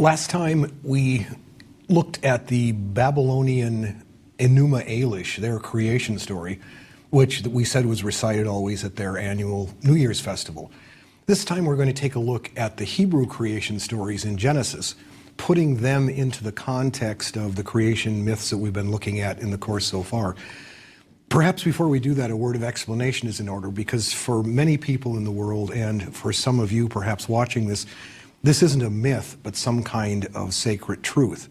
Last time we looked at the Babylonian Enuma Elish, their creation story, which we said was recited always at their annual New Year's festival. This time we're going to take a look at the Hebrew creation stories in Genesis, putting them into the context of the creation myths that we've been looking at in the course so far. Perhaps before we do that, a word of explanation is in order, because for many people in the world, and for some of you perhaps watching this, this isn't a myth, but some kind of sacred truth.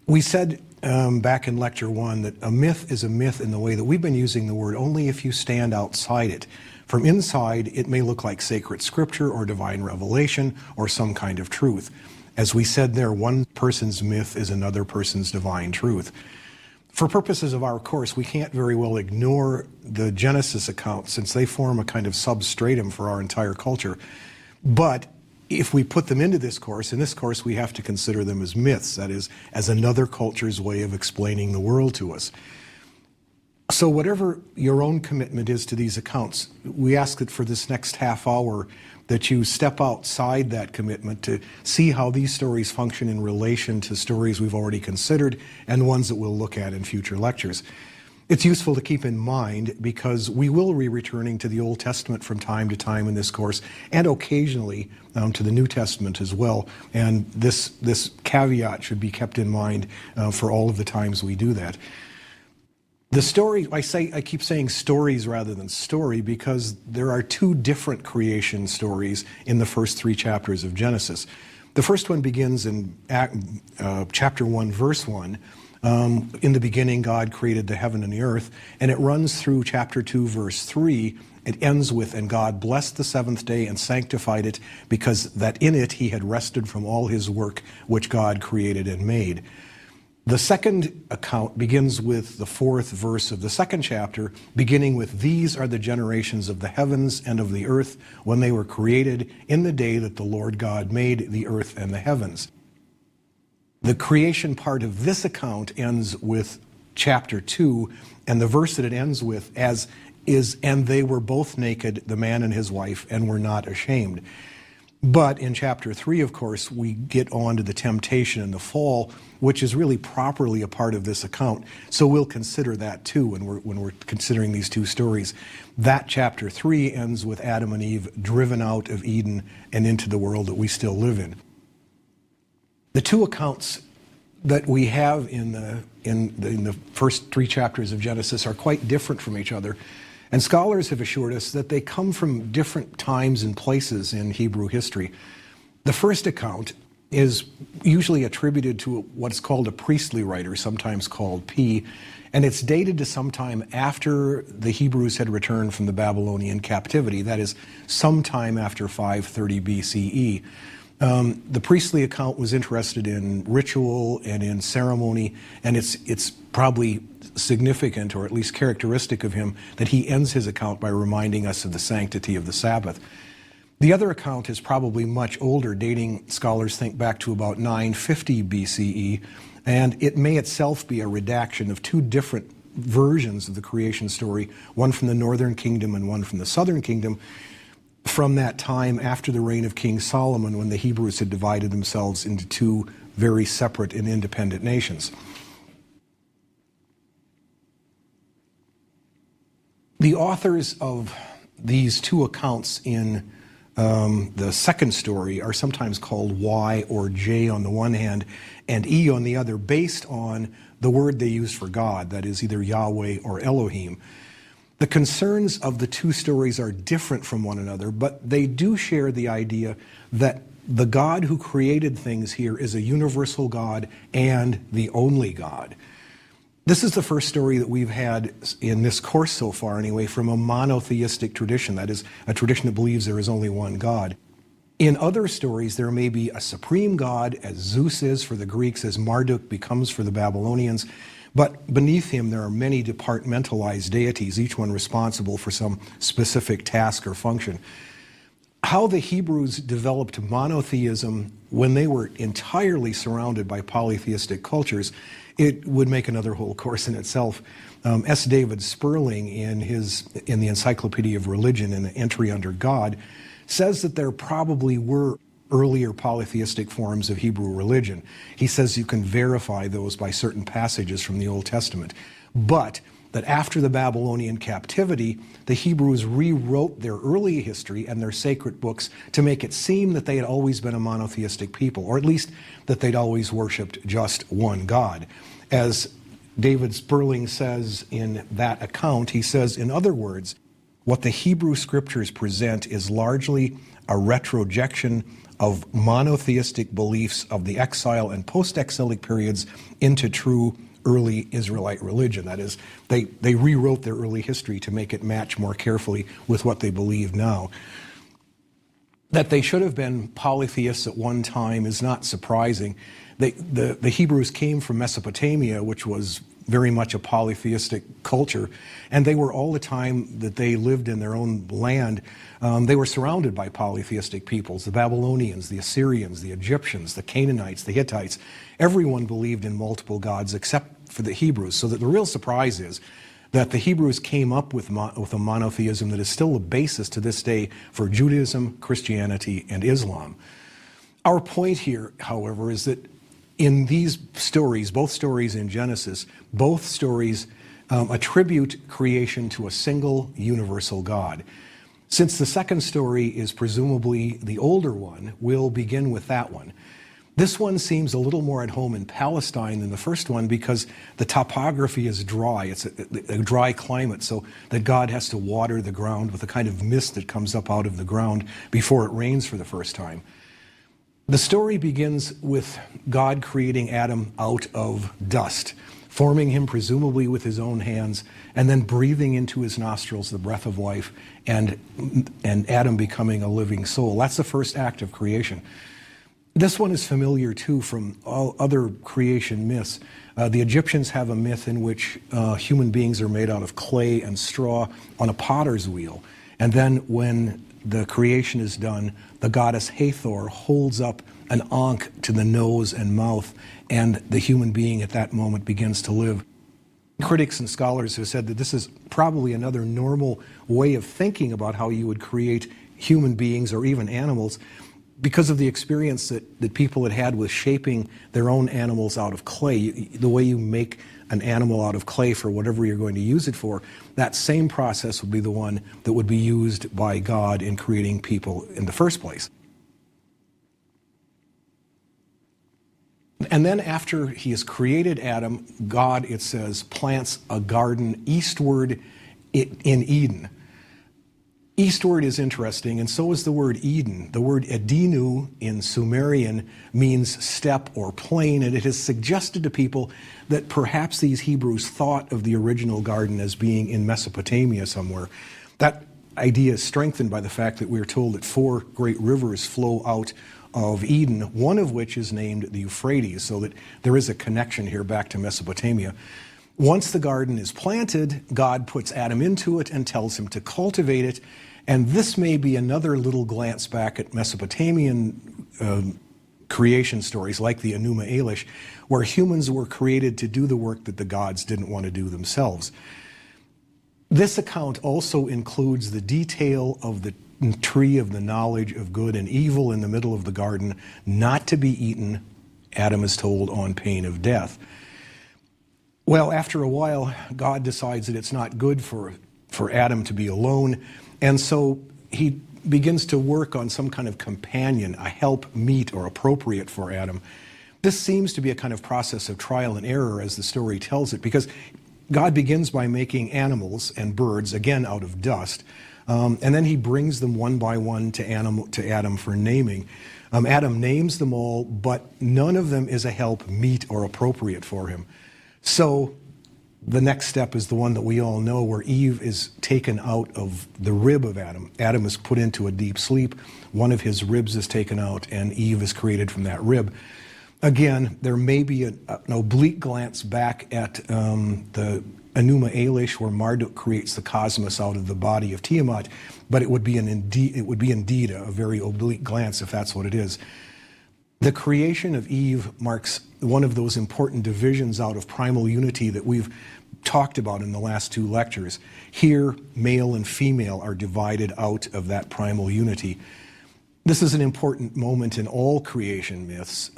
We said back in Lecture 1 that a myth is a myth in the way that we've been using the word only if you stand outside it. From inside, it may look like sacred scripture or divine revelation or some kind of truth. As we said there, one person's myth is another person's divine truth. For purposes of our course, we can't very well ignore the Genesis account since they form a kind of substratum for our entire culture. But if we put them into this course, in this course we have to consider them as myths, that is, as another culture's way of explaining the world to us. So whatever your own commitment is to these accounts, we ask that for this next half hour that you step outside that commitment to see how these stories function in relation to stories we've already considered and ones that we'll look at in future lectures. It's useful to keep in mind because we will be returning to the Old Testament from time to time in this course, and occasionally to the New Testament as well. And this caveat should be kept in mind for all of the times we do that. The story, I keep saying stories rather than story because there are two different creation stories in the first three chapters of Genesis. The first one begins in chapter 1, verse 1. In the beginning, God created the heaven and the earth, and it runs through chapter 2, verse 3. It ends with, and God blessed the seventh day and sanctified it, because that in it he had rested from all his work which God created and made. The second account begins with the fourth verse of the second chapter, beginning with, these are the generations of the heavens and of the earth when they were created in the day that the Lord God made the earth and the heavens. The creation part of this account ends with chapter 2, and the verse that it ends with is, and they were both naked, the man and his wife, and were not ashamed. But in chapter 3, of course, we get on to the temptation and the fall, which is really properly a part of this account. So we'll consider that too when we're considering these two stories. That chapter 3 ends with Adam and Eve driven out of Eden and into the world that we still live in. The two accounts that we have in the first three chapters of Genesis are quite different from each other. And scholars have assured us that they come from different times and places in Hebrew history. The first account is usually attributed to what's called a priestly writer, sometimes called P, and it's dated to sometime after the Hebrews had returned from the Babylonian captivity, that is, sometime after 530 BCE. The priestly account was interested in ritual and in ceremony, and it's probably significant, or at least characteristic of him, that he ends his account by reminding us of the sanctity of the Sabbath. The other account is probably much older, dating, scholars think, back to about 950 BCE, and it may itself be a redaction of two different versions of the creation story, one from the northern kingdom and one from the southern kingdom, from that time after the reign of King Solomon, when the Hebrews had divided themselves into two very separate and independent nations. The authors of these two accounts in the second story are sometimes called Y or J on the one hand and E on the other, based on the word they use for God, that is either Yahweh or Elohim. The concerns of the two stories are different from one another, but they do share the idea that the God who created things here is a universal God and the only God. This is the first story that we've had in this course so far, anyway, from a monotheistic tradition, that is, a tradition that believes there is only one God. In other stories, there may be a supreme God, as Zeus is for the Greeks, as Marduk becomes for the Babylonians, but beneath him there are many departmentalized deities, each one responsible for some specific task or function. How the Hebrews developed monotheism when they were entirely surrounded by polytheistic cultures, it would make another whole course in itself. S. David Sperling, in the Encyclopedia of Religion, in the entry under God, says that there probably were earlier polytheistic forms of Hebrew religion. He says you can verify those by certain passages from the Old Testament. But that after the Babylonian captivity, the Hebrews rewrote their early history and their sacred books to make it seem that they had always been a monotheistic people, or at least that they'd always worshipped just one God. As David Sperling says in that account, he says, in other words, what the Hebrew scriptures present is largely a retrojection of monotheistic beliefs of the exile and post-exilic periods into true early Israelite religion. That is, they rewrote their early history to make it match more carefully with what they believe now. That they should have been polytheists at one time is not surprising. The Hebrews came from Mesopotamia, which was very much a polytheistic culture, and they were, all the time that they lived in their own land, they were surrounded by polytheistic peoples, the Babylonians, the Assyrians, the Egyptians, the Canaanites, the Hittites. Everyone believed in multiple gods except for the Hebrews, so that the real surprise is that the Hebrews came up with a monotheism that is still a basis to this day for Judaism, Christianity, and Islam. Our point here, however, is that in these stories, both stories in Genesis, both stories attribute creation to a single universal God. Since the second story is presumably the older one, we'll begin with that one. This one seems a little more at home in Palestine than the first one because the topography is dry. It's a dry climate, so that God has to water the ground with a kind of mist that comes up out of the ground before it rains for the first time. The story begins with God creating Adam out of dust, forming him presumably with his own hands, and then breathing into his nostrils the breath of life, and Adam becoming a living soul. That's the first act of creation. This one is familiar too from all other creation myths. The Egyptians have a myth in which human beings are made out of clay and straw on a potter's wheel. And then when the creation is done, the goddess Hathor holds up an ankh to the nose and mouth, and the human being at that moment begins to live. Critics and scholars have said that this is probably another normal way of thinking about how you would create human beings or even animals, because of the experience that people had had with shaping their own animals out of clay. The way you make an animal out of clay for whatever you're going to use it for, that same process would be the one that would be used by God in creating people in the first place. And then after he has created Adam, God, it says, plants a garden eastward in Eden. Eastward is interesting, and so is the word Eden. The word Edenu in Sumerian means step or plain, and it has suggested to people that perhaps these Hebrews thought of the original garden as being in Mesopotamia somewhere. That idea is strengthened by the fact that we're told that 4 great rivers flow out of Eden, one of which is named the Euphrates, so that there is a connection here back to Mesopotamia. Once the garden is planted, God puts Adam into it and tells him to cultivate it. And this may be another little glance back at Mesopotamian creation stories like the Enuma Elish, where humans were created to do the work that the gods didn't want to do themselves. This account also includes the detail of the tree of the knowledge of good and evil in the middle of the garden, not to be eaten, Adam is told, on pain of death. Well, after a while, God decides that it's not good for Adam to be alone, and so he begins to work on some kind of companion, a help meet or appropriate for Adam. This seems to be a kind of process of trial and error as the story tells it, because God begins by making animals and birds, again out of dust, and then he brings them one by one to Adam for naming. Adam names them all, but none of them is a help meet or appropriate for him. So the next step is the one that we all know, where Eve is taken out of the rib of Adam. Adam is put into a deep sleep. One of his ribs is taken out, and Eve is created from that rib. Again, there may be an oblique glance back at the Enuma Elish, where Marduk creates the cosmos out of the body of Tiamat, but it would be indeed a very oblique glance if that's what it is. The creation of Eve marks one of those important divisions out of primal unity that we've talked about in the last 2 lectures. Here, male and female are divided out of that primal unity. This is an important moment in all creation myths.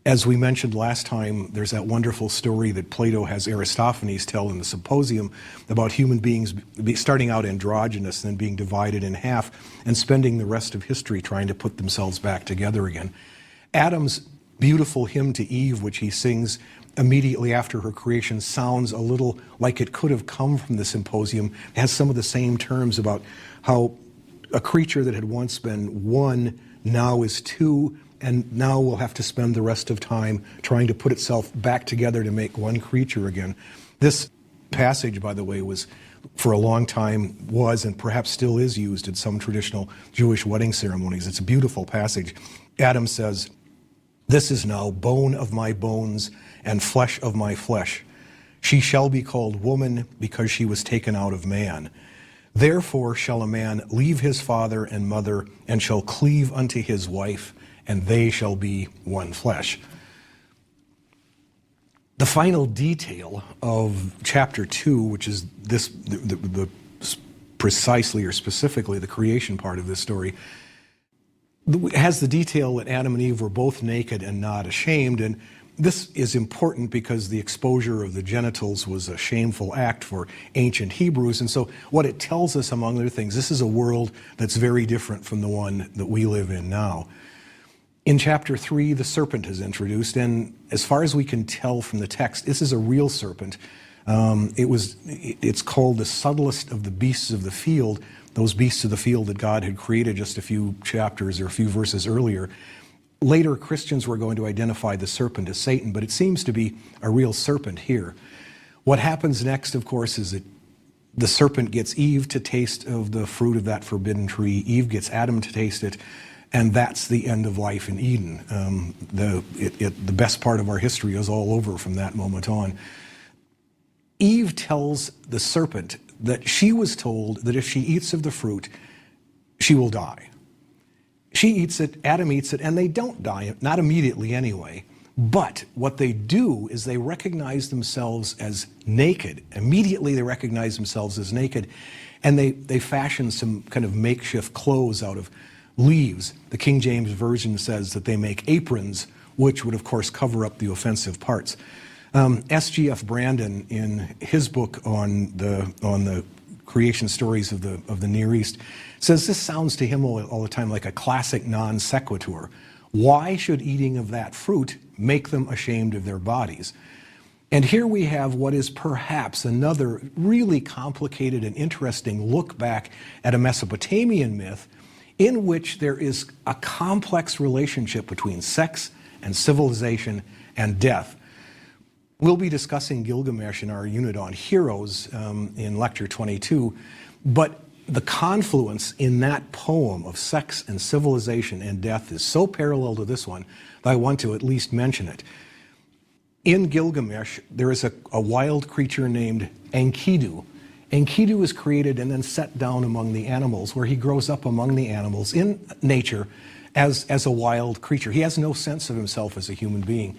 As we mentioned last time, there's that wonderful story that Plato has Aristophanes tell in the Symposium about human beings starting out androgynous and then being divided in half and spending the rest of history trying to put themselves back together again. Adam's beautiful hymn to Eve, which he sings immediately after her creation, sounds a little like it could have come from the Symposium. It has some of the same terms about how a creature that had once been one now is two, and now will have to spend the rest of time trying to put itself back together to make one creature again. This passage, by the way, was for a long time was and perhaps still is used in some traditional Jewish wedding ceremonies. It's a beautiful passage. Adam says, "This is now bone of my bones and flesh of my flesh. She shall be called woman because she was taken out of man. Therefore shall a man leave his father and mother and shall cleave unto his wife, and they shall be one flesh." The final detail of chapter 2, which is this, the precisely or specifically the creation part of this story, has the detail that Adam and Eve were both naked and not ashamed. And this is important because the exposure of the genitals was a shameful act for ancient Hebrews. And so what it tells us, among other things, this is a world that's very different from the one that we live in now. In chapter 3, the serpent is introduced, and as far as we can tell from the text, this is a real serpent. It's called the subtlest of the beasts of the field, those beasts of the field that God had created just a few chapters or a few verses earlier. Later, Christians were going to identify the serpent as Satan, but it seems to be a real serpent here. What happens next, of course, is that the serpent gets Eve to taste of the fruit of that forbidden tree. Eve gets Adam to taste it. And that's the end of life in Eden. The best part of our history is all over from that moment on. Eve tells the serpent that she was told that if she eats of the fruit, she will die. She eats it, Adam eats it, and they don't die, not immediately anyway. But what they do is they recognize themselves as naked. Immediately they recognize themselves as naked, and they fashion some kind of makeshift clothes out of leaves. The King James Version says that they make aprons, which would of course cover up the offensive parts. S.G.F. Brandon, in his book on the creation stories of the Near East, says this sounds to him all the time like a classic non sequitur. Why should eating of that fruit make them ashamed of their bodies? And here we have what is perhaps another really complicated and interesting look back at a Mesopotamian myth in which there is a complex relationship between sex and civilization and death. We'll be discussing Gilgamesh in our unit on heroes in lecture 22, but the confluence in that poem of sex and civilization and death is so parallel to this one that I want to at least mention it. In Gilgamesh, there is a wild creature named Enkidu. Enkidu is created and then set down among the animals, where he grows up among the animals in nature as a wild creature. He has no sense of himself as a human being.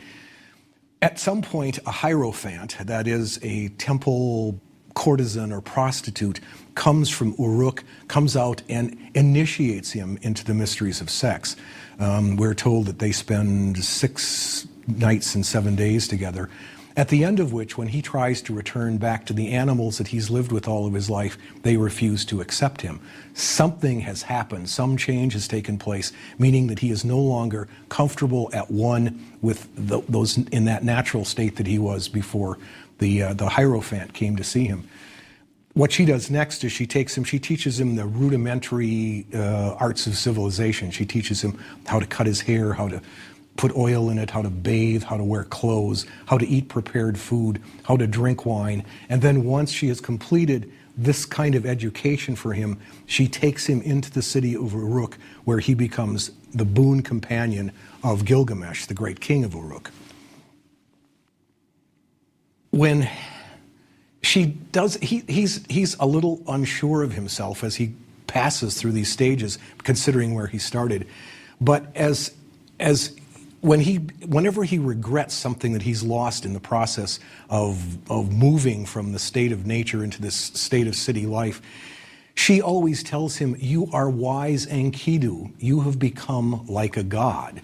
At some point, a hierophant, that is a temple courtesan or prostitute, comes from Uruk, comes out and initiates him into the mysteries of sex. We're told that they spend 6 nights and 7 days together, at the end of which, when he tries to return back to the animals that he's lived with all of his life, they refuse to accept him. Something has happened, some change has taken place, meaning that he is no longer comfortable at one with those in that natural state that he was before the Hierophant came to see him. What she does next is she teaches him the rudimentary arts of civilization. She teaches him how to cut his hair, how to put oil in it, how to bathe, how to wear clothes, how to eat prepared food, how to drink wine. And then once she has completed this kind of education for him, she takes him into the city of Uruk, where he becomes the boon companion of Gilgamesh, the great king of Uruk. When she does, he's a little unsure of himself as he passes through these stages, considering where he started. But whenever he regrets something that he's lost in the process of moving from the state of nature into this state of city life, She always tells him, "You are wise, Enkidu. You have become like a god,"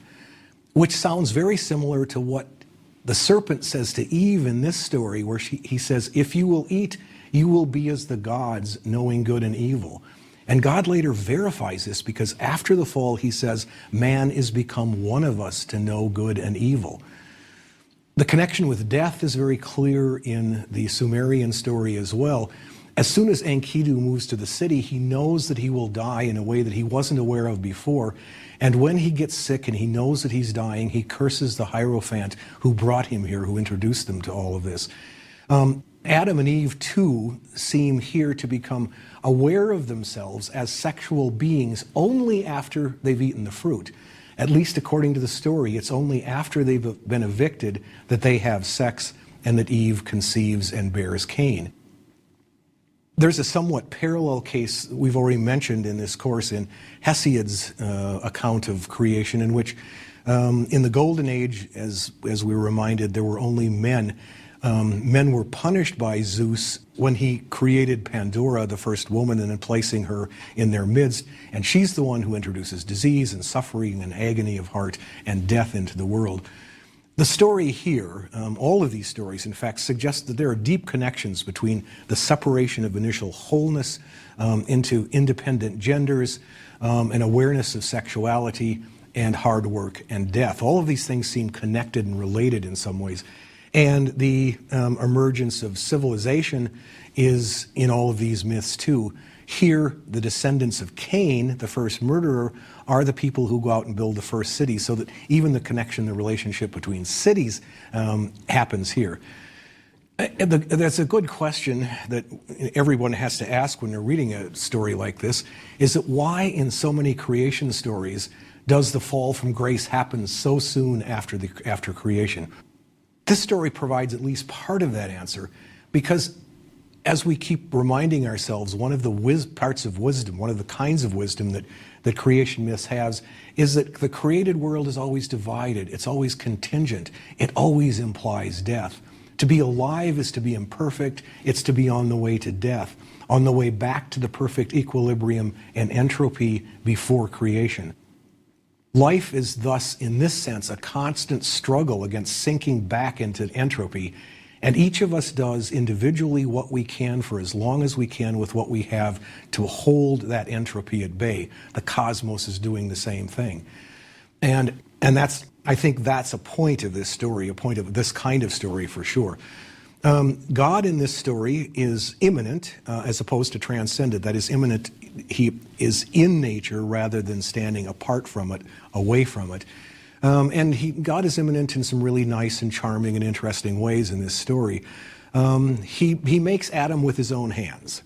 which sounds very similar to what the serpent says to Eve in this story, where he says, "If you will eat, you will be as the gods, knowing good and evil." And God later verifies this, because after the fall, he says, man is become one of us to know good and evil. The connection with death is very clear in the Sumerian story as well. As soon as Enkidu moves to the city, he knows that he will die in a way that he wasn't aware of before. And when he gets sick and he knows that he's dying, he curses the Hierophant who brought him here, who introduced them to all of this. Adam and Eve, too, seem here to become aware of themselves as sexual beings only after they've eaten the fruit. At least according to the story, it's only after they've been evicted that they have sex and that Eve conceives and bears Cain. There's a somewhat parallel case we've already mentioned in this course in Hesiod's account of creation, in which in the Golden Age, as we were reminded, there were only men. Men were punished by Zeus when he created Pandora, the first woman, and then placing her in their midst. And she's the one who introduces disease and suffering and agony of heart and death into the world. The story here, all of these stories, in fact, suggest that there are deep connections between the separation of initial wholeness into independent genders, an awareness of sexuality, and hard work and death. All of these things seem connected and related in some ways. And the emergence of civilization is in all of these myths too. Here, the descendants of Cain, the first murderer, are the people who go out and build the first city, so that even the connection, the relationship between cities happens here. That's a good question that everyone has to ask when they're reading a story like this, is that why in so many creation stories does the fall from grace happen so soon after creation? This story provides at least part of that answer, because as we keep reminding ourselves, one of the parts of wisdom, one of the kinds of wisdom that creation myths has, is that the created world is always divided. It's always contingent. It always implies death. To be alive is to be imperfect. It's to be on the way to death, on the way back to the perfect equilibrium and entropy before creation. Life is thus, in this sense, a constant struggle against sinking back into entropy. And each of us does individually what we can for as long as we can with what we have to hold that entropy at bay. The cosmos is doing the same thing. And I think that's a point of this story, a point of this kind of story for sure. God in this story is immanent as opposed to transcendent. That is, immanent, he is in nature rather than standing apart from it, away from it. God is immanent in some really nice and charming and interesting ways in this story. He makes Adam with his own hands,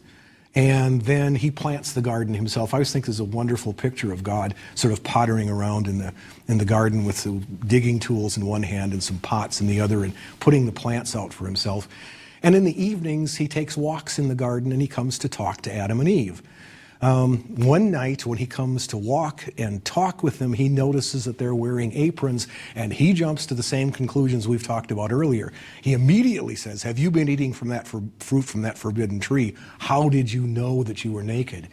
and then he plants the garden himself. I always think there's a wonderful picture of God sort of pottering around in the garden with the digging tools in one hand and some pots in the other, and putting the plants out for himself. And in the evenings, he takes walks in the garden, and he comes to talk to Adam and Eve. One night when he comes to walk and talk with them, he notices that they're wearing aprons, and he jumps to the same conclusions we've talked about earlier. He immediately says, "Have you been eating from that fruit from that forbidden tree? How did you know that you were naked?"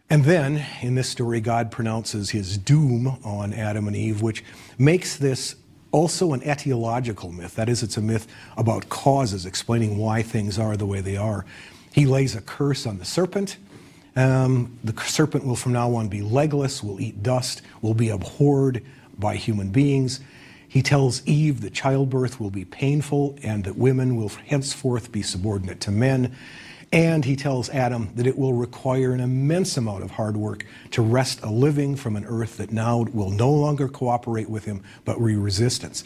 And then, in this story, God pronounces his doom on Adam and Eve, which makes this also an etiological myth. That is, it's a myth about causes, explaining why things are the way they are. He lays a curse on the serpent. The serpent will from now on be legless, will eat dust, will be abhorred by human beings. He tells Eve that childbirth will be painful and that women will henceforth be subordinate to men. And he tells Adam that it will require an immense amount of hard work to wrest a living from an earth that now will no longer cooperate with him, but be resistant.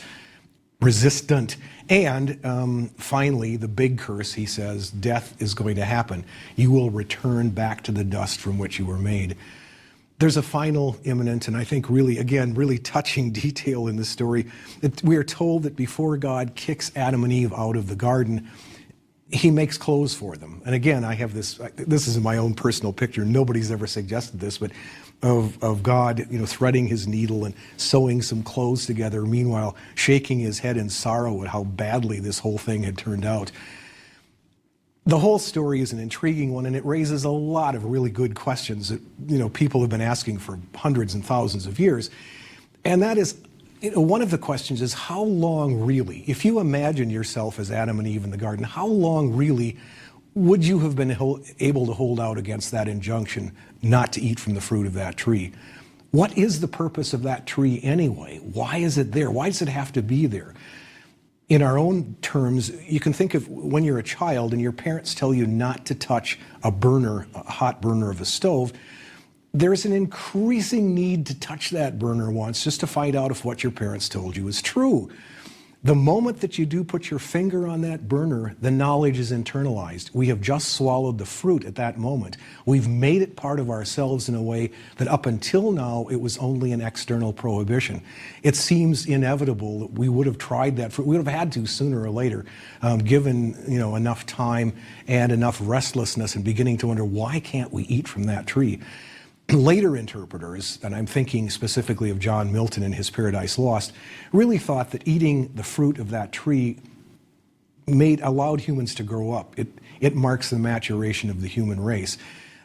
And finally, the big curse, he says, death is going to happen. You will return back to the dust from which you were made. There's a final imminent, and I think really touching detail in this story. We are told that before God kicks Adam and Eve out of the garden, he makes clothes for them. And again, I have this is my own personal picture. Nobody's ever suggested this, but of God, threading his needle and sewing some clothes together, meanwhile shaking his head in sorrow at how badly this whole thing had turned out. The whole story is an intriguing one, and it raises a lot of really good questions that people have been asking for hundreds and thousands of years. And that is, one of the questions is, how long really, if you imagine yourself as Adam and Eve in the garden, how long really would you have been able to hold out against that injunction not to eat from the fruit of that tree? What is the purpose of that tree anyway? Why is it there? Why does it have to be there? In our own terms, you can think of when you're a child and your parents tell you not to touch a hot burner of a stove. There's an increasing need to touch that burner once just to find out if what your parents told you is true. The moment that you do put your finger on that burner, the knowledge is internalized. We have just swallowed the fruit at that moment. We've made it part of ourselves in a way that up until now, it was only an external prohibition. It seems inevitable that we would have tried that fruit. We would have had to sooner or later, given enough time and enough restlessness and beginning to wonder, why can't we eat from that tree? Later interpreters, and I'm thinking specifically of John Milton in his Paradise Lost, really thought that eating the fruit of that tree allowed humans to grow up. It marks the maturation of the human race.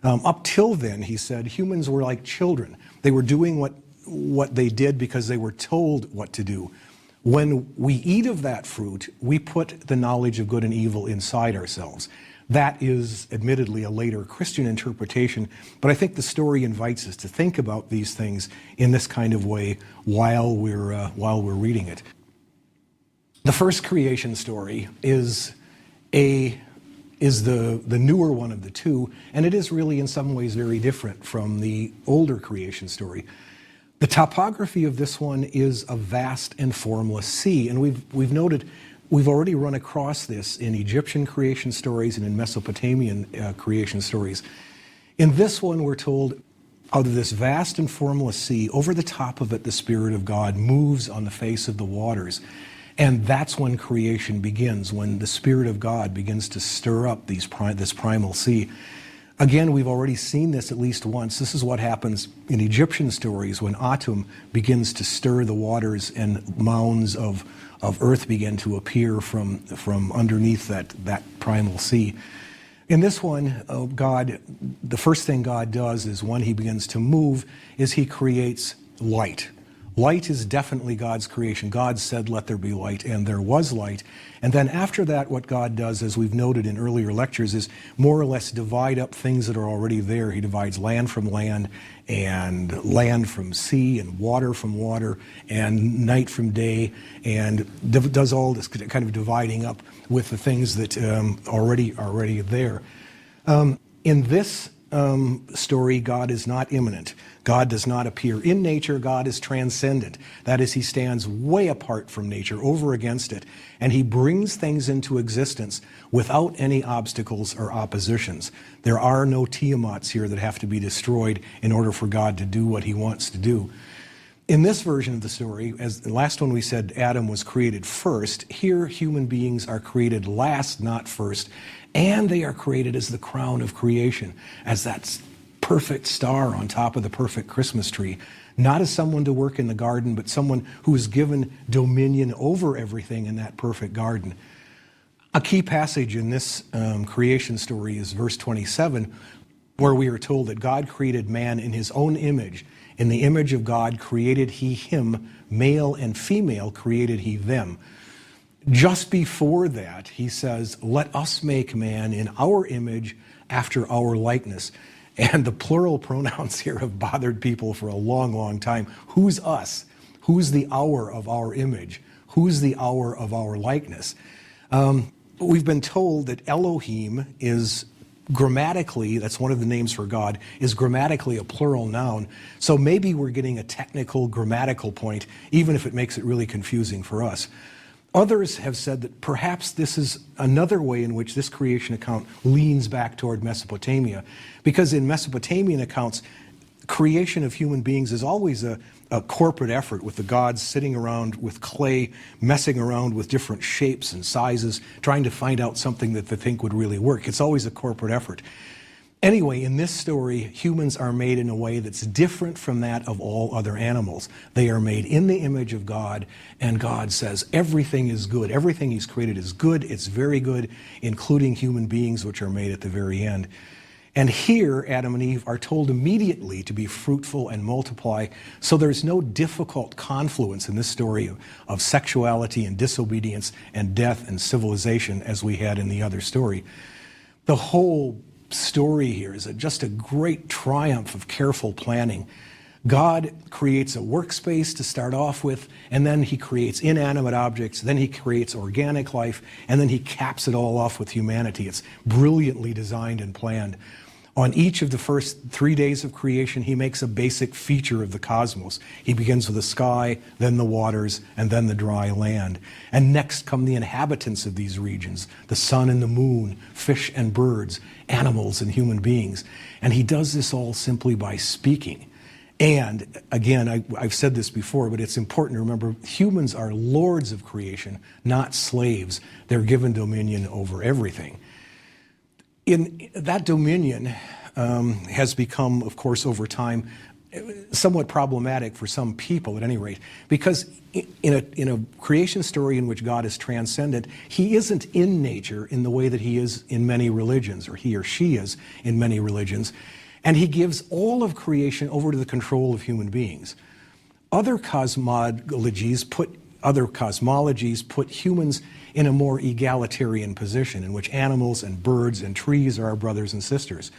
Up till then, he said, humans were like children. They were doing what they did because they were told what to do. When we eat of that fruit, we put the knowledge of good and evil inside ourselves. That is admittedly a later Christian interpretation, but I think the story invites us to think about these things in this kind of way while we're reading it. The first creation story is the newer one of the two, and it is really in some ways very different from the older creation story. The topography of this one is a vast and formless sea, and we've noted. We've already run across this in Egyptian creation stories and in Mesopotamian creation stories. In this one, we're told, out of this vast and formless sea, over the top of it, the Spirit of God moves on the face of the waters. And that's when creation begins, when the Spirit of God begins to stir up this primal sea. Again, we've already seen this at least once. This is what happens in Egyptian stories when Atum begins to stir the waters and mounds of earth begin to appear from underneath that primal sea. In this one, the first thing God does is when he begins to move is he creates light. Light is definitely God's creation. God said, "Let there be light," and there was light. And then after that, what God does, as we've noted in earlier lectures, is more or less divide up things that are already there. He divides land from land, and land from sea, and water from water, and night from day, and does all this kind of dividing up with the things that already there. In this story, God is not immanent. God does not appear in nature. God is transcendent. That is, he stands way apart from nature, over against it, and he brings things into existence without any obstacles or oppositions. There are no Tiamats here that have to be destroyed in order for God to do what he wants to do. In this version of the story, as the last one we said Adam was created first, here human beings are created last, not first, and they are created as the crown of creation, as that perfect star on top of the perfect Christmas tree, not as someone to work in the garden, but someone who is given dominion over everything in that perfect garden. A key passage in this creation story is verse 27, where we are told that God created man in his own image. In the image of God created he him, male and female created he them. Just before that, he says, "Let us make man in our image after our likeness." And the plural pronouns here have bothered people for a long, long time. Who's us? Who's the our of our image? Who's the our of our likeness? We've been told that Elohim is grammatically, that's one of the names for God, is grammatically a plural noun. So maybe we're getting a technical grammatical point, even if it makes it really confusing for us. Others have said that perhaps this is another way in which this creation account leans back toward Mesopotamia, because in Mesopotamian accounts, creation of human beings is always a corporate effort, with the gods sitting around with clay, messing around with different shapes and sizes, trying to find out something that they think would really work. It's always a corporate effort. Anyway, in this story, humans are made in a way that's different from that of all other animals. They are made in the image of God, and God says everything is good. Everything he's created is good. It's very good, including human beings, which are made at the very end. And here, Adam and Eve are told immediately to be fruitful and multiply, so there's no difficult confluence in this story of sexuality and disobedience and death and civilization as we had in the other story. The whole story here is just a great triumph of careful planning. God creates a workspace to start off with, and then he creates inanimate objects, then he creates organic life, and then he caps it all off with humanity. It's brilliantly designed and planned. On each of the first 3 days of creation, he makes a basic feature of the cosmos. He begins with the sky, then the waters, and then the dry land. And next come the inhabitants of these regions, the sun and the moon, fish and birds, animals and human beings. And he does this all simply by speaking. And again, I've said this before, but it's important to remember, humans are lords of creation, not slaves. They're given dominion over everything. In that dominion has become, of course, over time, somewhat problematic for some people, at any rate, because in a creation story in which God is transcendent, he isn't in nature in the way that he is in many religions, or he or she is in many religions, and he gives all of creation over to the control of human beings. Other cosmologies put humans in a more egalitarian position in which animals and birds and trees are our brothers and sisters.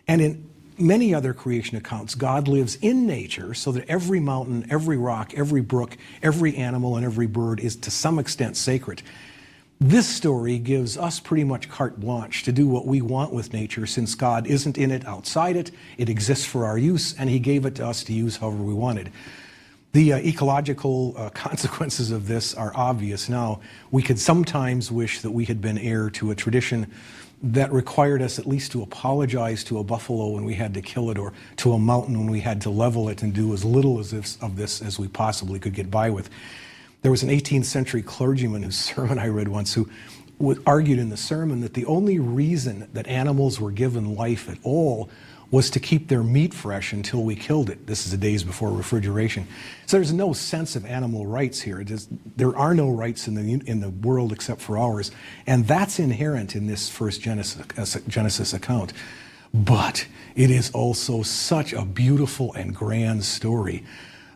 And in many other creation accounts, God lives in nature so that every mountain, every rock, every brook, every animal, and every bird is to some extent sacred. This story gives us pretty much carte blanche to do what we want with nature, since God isn't in it, outside it. It exists for our use, and he gave it to us to use however we wanted. The ecological consequences of this are obvious now. We could sometimes wish that we had been heir to a tradition that required us at least to apologize to a buffalo when we had to kill it, or to a mountain when we had to level it, and do as little of this as we possibly could get by with. There was an 18th century clergyman whose sermon I read once who argued in the sermon that the only reason that animals were given life at all was to keep their meat fresh until we killed it. This is the days before refrigeration. So there's no sense of animal rights here. There are no rights in the world except for ours, and that's inherent in this first Genesis account. But it is also such a beautiful and grand story.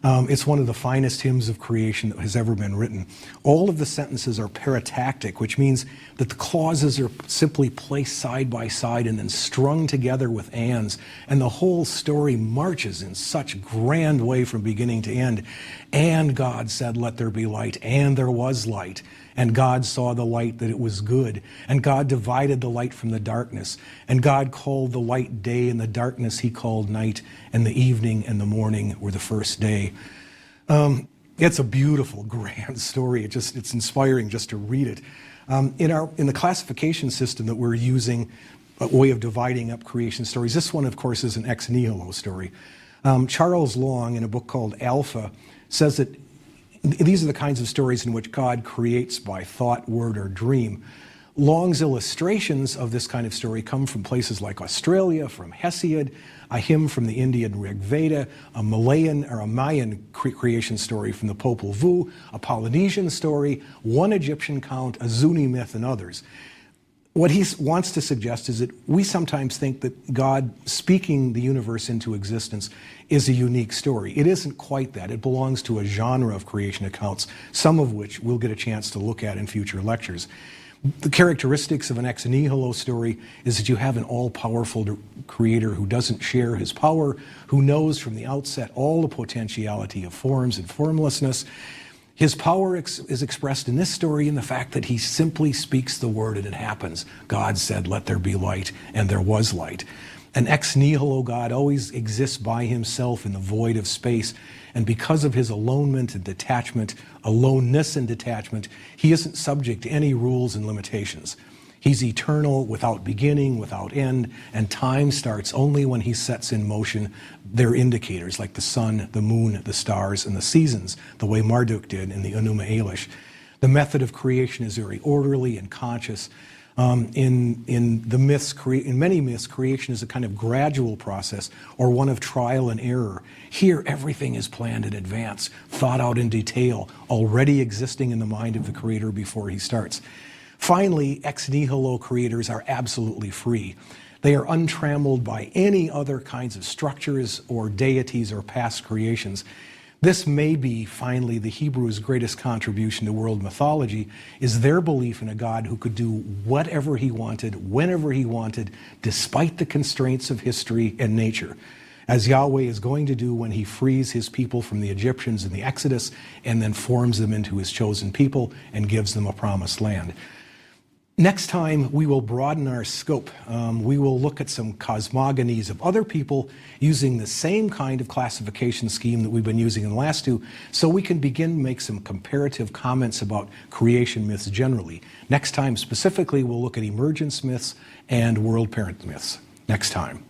It's one of the finest hymns of creation that has ever been written. All of the sentences are paratactic, which means that the clauses are simply placed side by side and then strung together with ands, and the whole story marches in such grand way from beginning to end. And God said, "Let there be light," and there was light. And God saw the light that it was good. And God divided the light from the darkness. And God called the light day, and the darkness he called night. And the evening and the morning were the first day. It's a beautiful, grand story. It's inspiring just to read it. In the classification system that we're using, a way of dividing up creation stories, this one, of course, is an ex nihilo story. Charles Long, in a book called Alpha, says that these are the kinds of stories in which God creates by thought, word, or dream. Long's illustrations of this kind of story come from places like Australia, from Hesiod, a hymn from the Indian Rig Veda, a Mayan creation story from the Popol Vuh, a Polynesian story, one Egyptian count, a Zuni myth, and others. What he wants to suggest is that we sometimes think that God speaking the universe into existence is a unique story. It isn't quite that. It belongs to a genre of creation accounts, some of which we'll get a chance to look at in future lectures. The characteristics of an ex nihilo story is that you have an all-powerful creator who doesn't share his power, who knows from the outset all the potentiality of forms and formlessness. His power is expressed in this story in the fact that he simply speaks the word and it happens. God said, "Let there be light," and there was light. An ex nihilo God always exists by himself in the void of space, and because of his aloneness and detachment, he isn't subject to any rules and limitations. He's eternal, without beginning, without end, and time starts only when he sets in motion their indicators, like the sun, the moon, the stars, and the seasons, the way Marduk did in the Enuma Elish. The method of creation is very orderly and conscious. In the myths, in many myths, creation is a kind of gradual process or one of trial and error. Here, everything is planned in advance, thought out in detail, already existing in the mind of the creator before he starts. Finally, ex nihilo creators are absolutely free. They are untrammeled by any other kinds of structures or deities or past creations. This may be, finally, the Hebrews' greatest contribution to world mythology, is their belief in a God who could do whatever he wanted, whenever he wanted, despite the constraints of history and nature, as Yahweh is going to do when he frees his people from the Egyptians in the Exodus and then forms them into his chosen people and gives them a promised land. Next time, we will broaden our scope. We will look at some cosmogonies of other people using the same kind of classification scheme that we've been using in the last two, so we can begin to make some comparative comments about creation myths generally. Next time, specifically, we'll look at emergence myths and world parent myths. Next time.